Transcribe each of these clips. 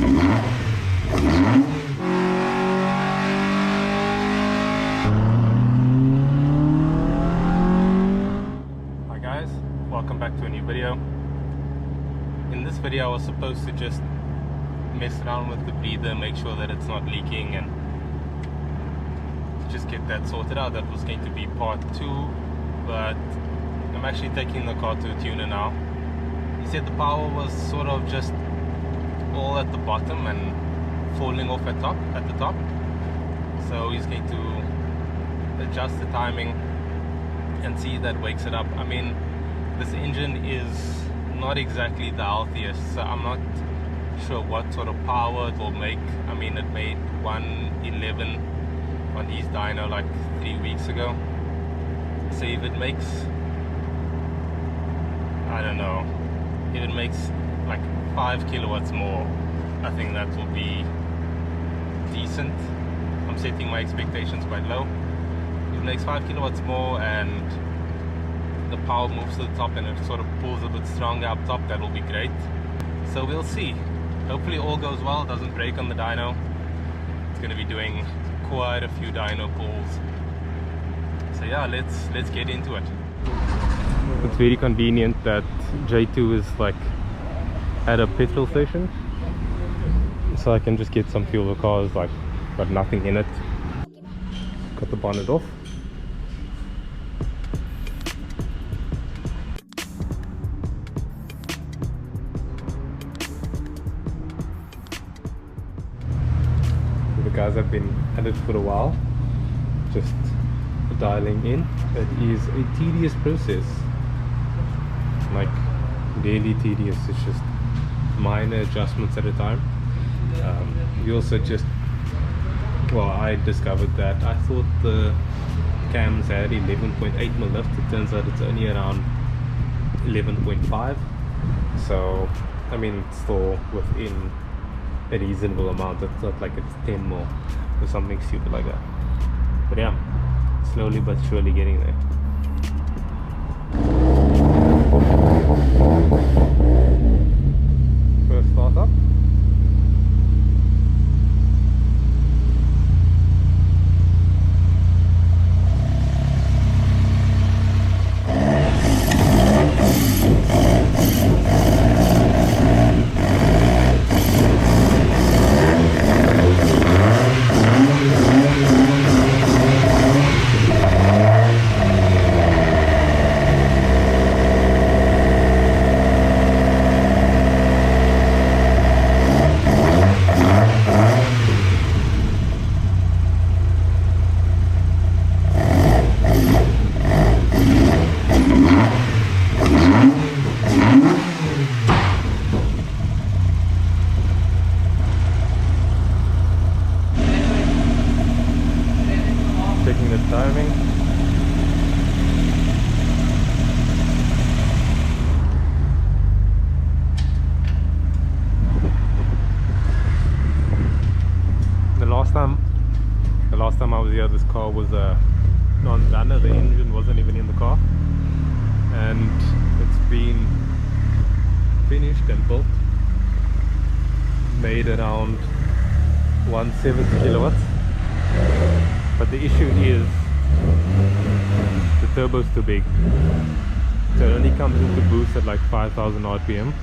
Hi guys, welcome back to a new video. In this video I was supposed to just mess around with the breather, make sure that it's not leaking and just get that sorted out. That was going to be part 2, but I'm actually taking the car to a tuner now. He said the power was sort of just all at the bottom and falling off at the top. So he's going to adjust the timing and see if that wakes it up. I mean, this engine is not exactly the healthiest, so I'm not sure what sort of power it will make. I mean, it made 111 on his dyno like 3 weeks ago. So if it makes, I don't know, if it makes like 5 kilowatts more, I think that will be decent. I'm setting my expectations quite low. If it makes 5 kilowatts more and the power moves to the top and it sort of pulls a bit stronger up top, that will be great. So we'll see. Hopefully all goes well, doesn't break on the dyno. It's going to be doing quite a few dyno pulls. So yeah, let's get into it. It's very convenient that J2 is like at a petrol station, so I can just get some fuel. The car is like got nothing in it. Got the bonnet off. The guys have been at it for a while, just dialing in. It is a tedious process, like really tedious. It's just minor adjustments at a time. We also just, well, I discovered that I thought the cams had 11.8mm lift. It turns out it's only around 11.5. So I mean, it's still within a reasonable amount. It's not like it's 10 more or something stupid like that. But yeah, slowly but surely getting there. First start up. Checking the timing. The last time I was here, this car was a non-runner. The engine wasn't even in the car, and it's been finished and built, made around 170 kilowatts. But the issue is the turbo's too big, so it only comes into boost at like 5,000 RPM,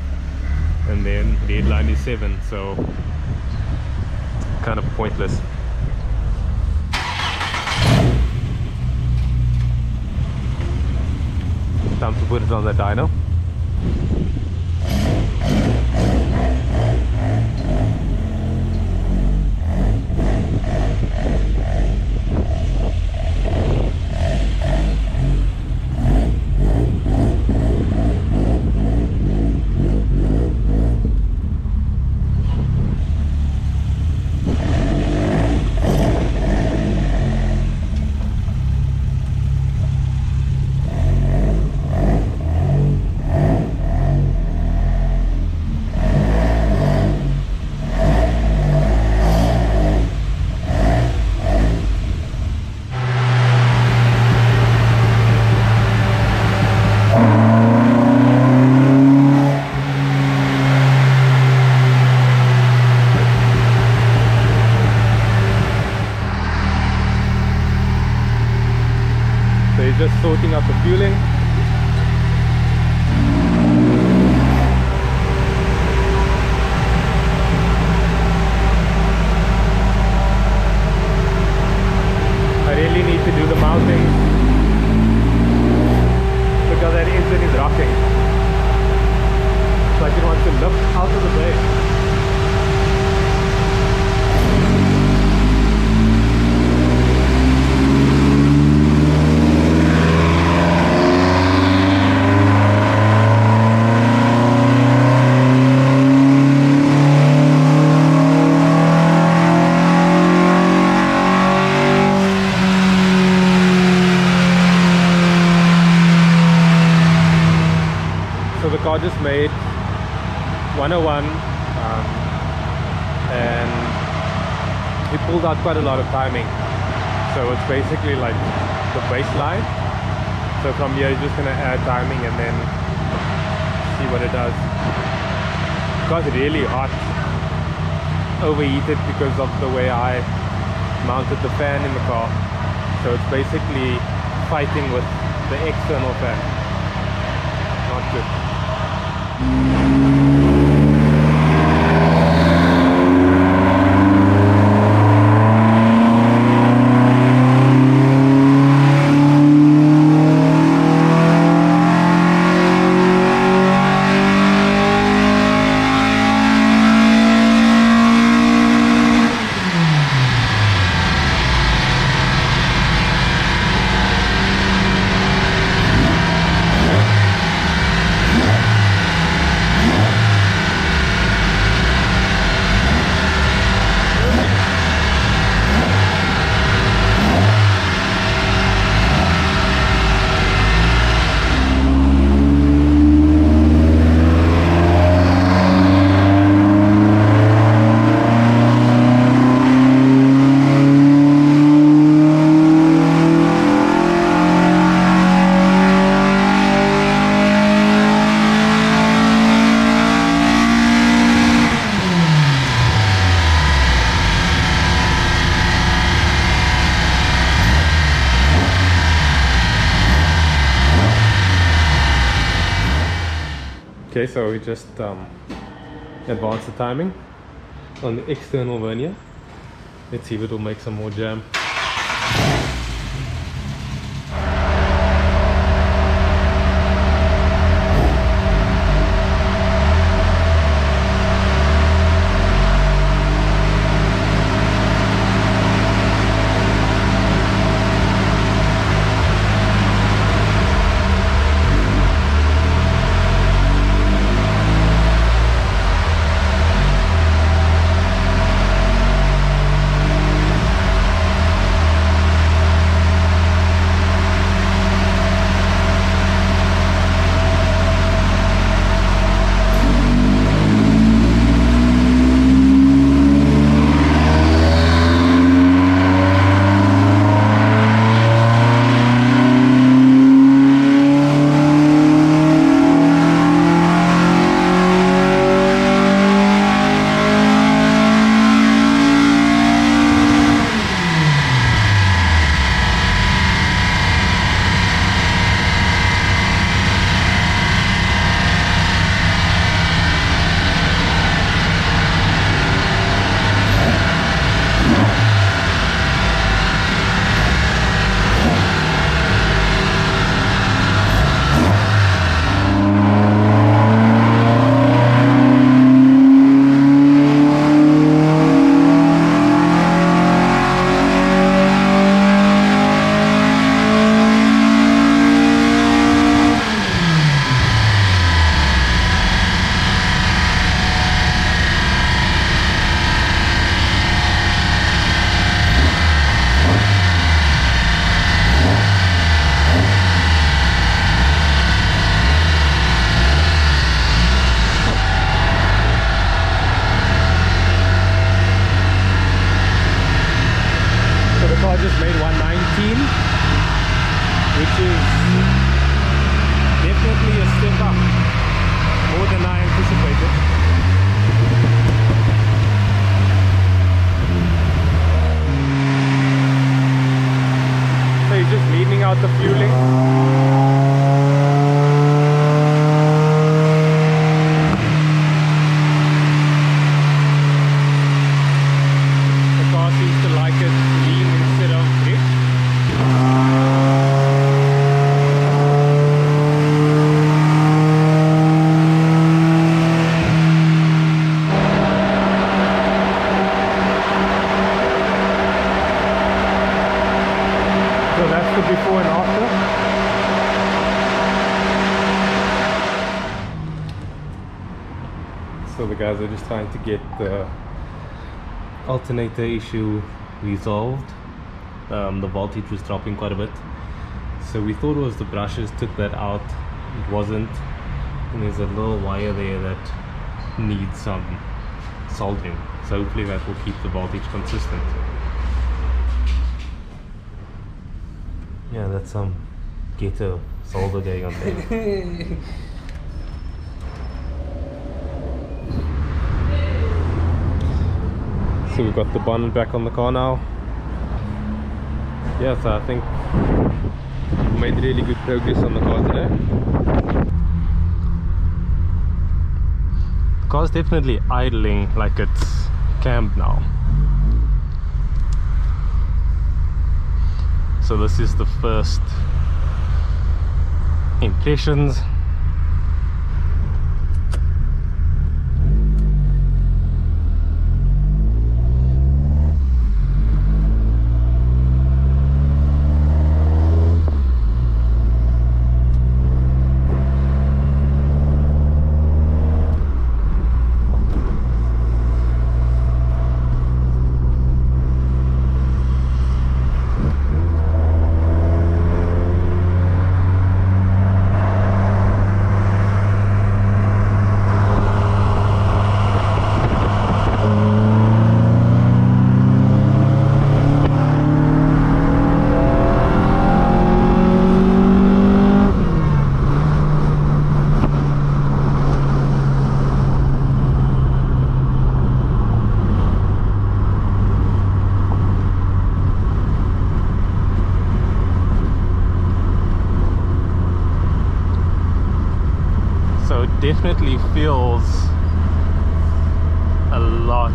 and then the headline is 7, so kind of pointless. Time to put it on the dyno. just sorting out the fueling. I really need to do the mounting because that engine is rocking. So I can want to lift out of the bay. So the car just made 101 and he pulled out quite a lot of timing. So it's basically like the baseline. So from here you're just going to add timing and then see what it does. It got really hot, overheated because of the way I mounted the fan in the car. So it's basically fighting with the external fan. Not good. Okay, so we just advanced the timing on the external vernier. Let's see if it will make some more jam. just made 119, which is definitely a step up, more than I anticipated. So he's just leaning out the fueling. guys, we're just trying to get the alternator issue resolved. The voltage was dropping quite a bit, so we thought it was the brushes, took that out. It wasn't, and there's a little wire there that needs some soldering, so hopefully that will keep the voltage consistent. Yeah, that's some ghetto solder going on there. So we've got the bonnet back on the car now. Yeah, so I think we made really good progress on the car today. The car's definitely idling like it's cammed now. So this is the first impressions. Definitely feels a lot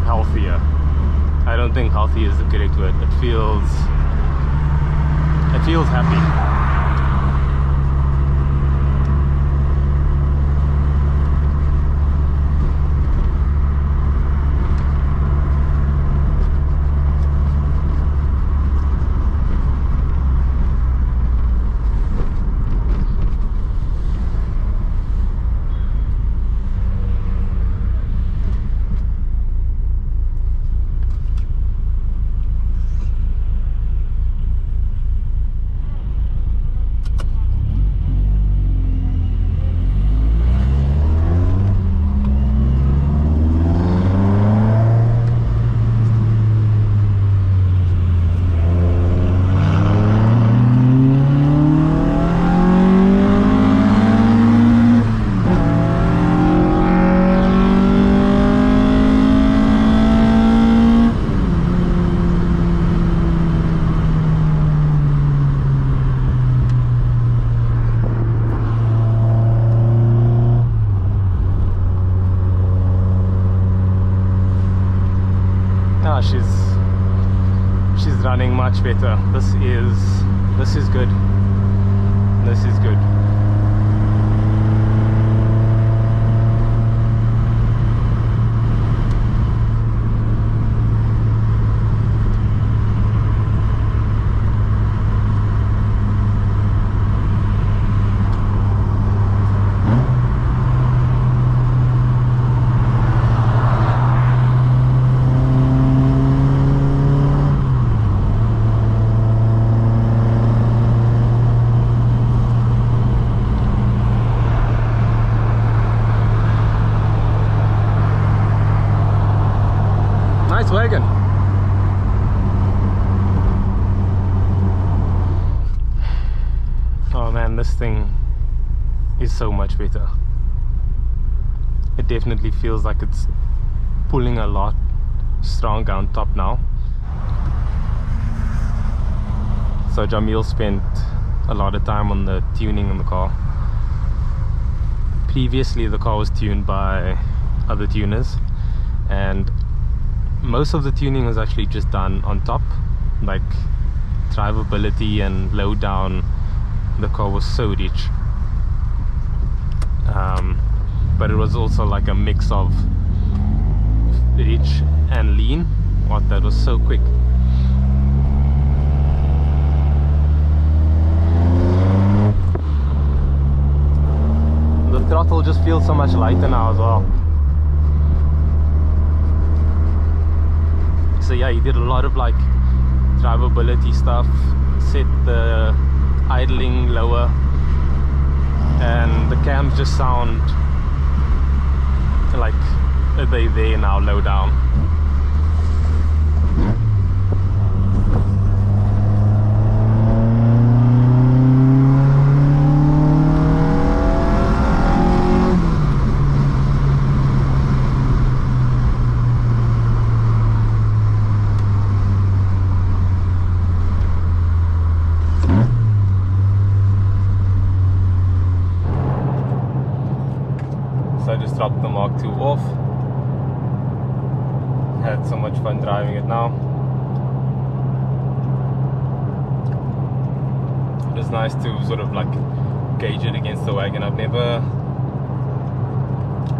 healthier. I don't think healthy is the correct word. It feels happy. She's running much better. This is good. This is good. Wagon. Oh man, this thing is so much better. It definitely feels like it's pulling a lot stronger on top now. So Jamil spent a lot of time on the tuning in the car. Previously the car was tuned by other tuners, and most of the tuning was actually just done on top, like drivability and low down. The car was so rich, but it was also like a mix of rich and lean. What, that was so quick. The throttle just feels so much lighter now as well. So yeah, he did a lot of like drivability stuff, set the idling lower, and the cams just sound like they're there now, low down. So I just dropped the Mark II off. Had so much fun driving it now. It was nice to sort of like gauge it against the wagon. I've never,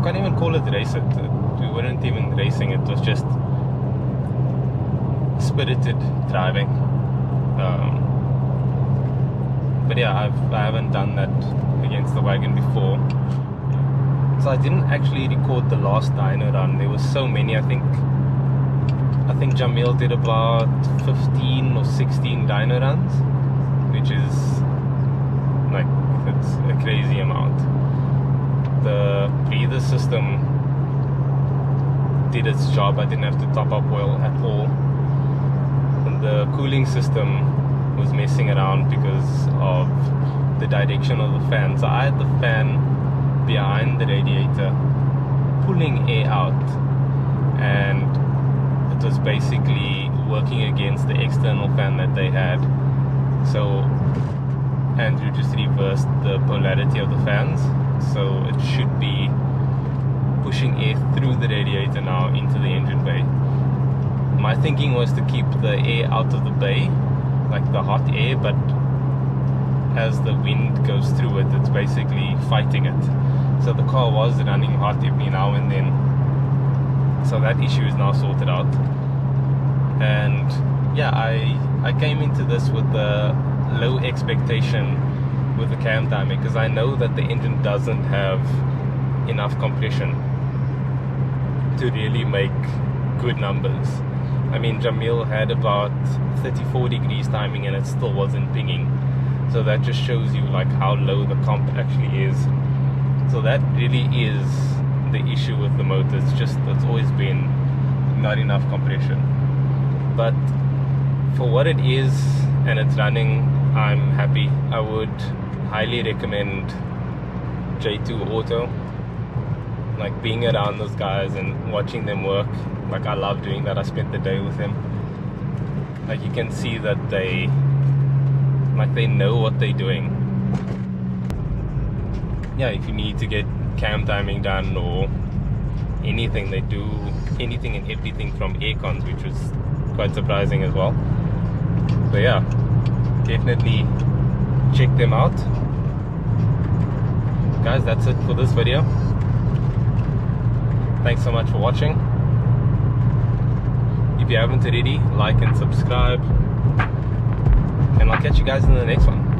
can't even call it race it. We weren't even racing, it was just spirited driving. But yeah, I haven't done that against the wagon before. So I didn't actually record the last dyno run. There were so many. I think Jamil did about 15 or 16 dyno runs, which is like, it's a crazy amount. The breather system did its job. I didn't have to top up oil at all. And the cooling system was messing around because of the direction of the fan. So I had the fan behind the radiator pulling air out, and it was basically working against the external fan that they had. So Andrew just reversed the polarity of the fans, so it should be pushing air through the radiator now into the engine bay. My thinking was to keep the air out of the bay, like the hot air, but as the wind goes through it, it's basically fighting it. So the car was running hot every now and then. So that issue is now sorted out. And yeah, I came into this with a low expectation with the cam timing, because I know that the engine doesn't have enough compression to really make good numbers. I mean, Jamil had about 34 degrees timing and it still wasn't pinging. So that just shows you like how low the comp actually is. So that really is the issue with the motor. It's always been not enough compression. But for what it is and it's running, I'm happy. I would highly recommend J2 Auto. Like being around those guys and watching them work, like I love doing that. I spent the day with them. Like you can see that they know what they're doing. Yeah, if you need to get cam timing done or anything, they do anything and everything from aircons, which was quite surprising as well. So yeah, definitely check them out. Guys, that's it for this video. Thanks so much for watching. If you haven't already, like and subscribe, and I'll catch you guys in the next one.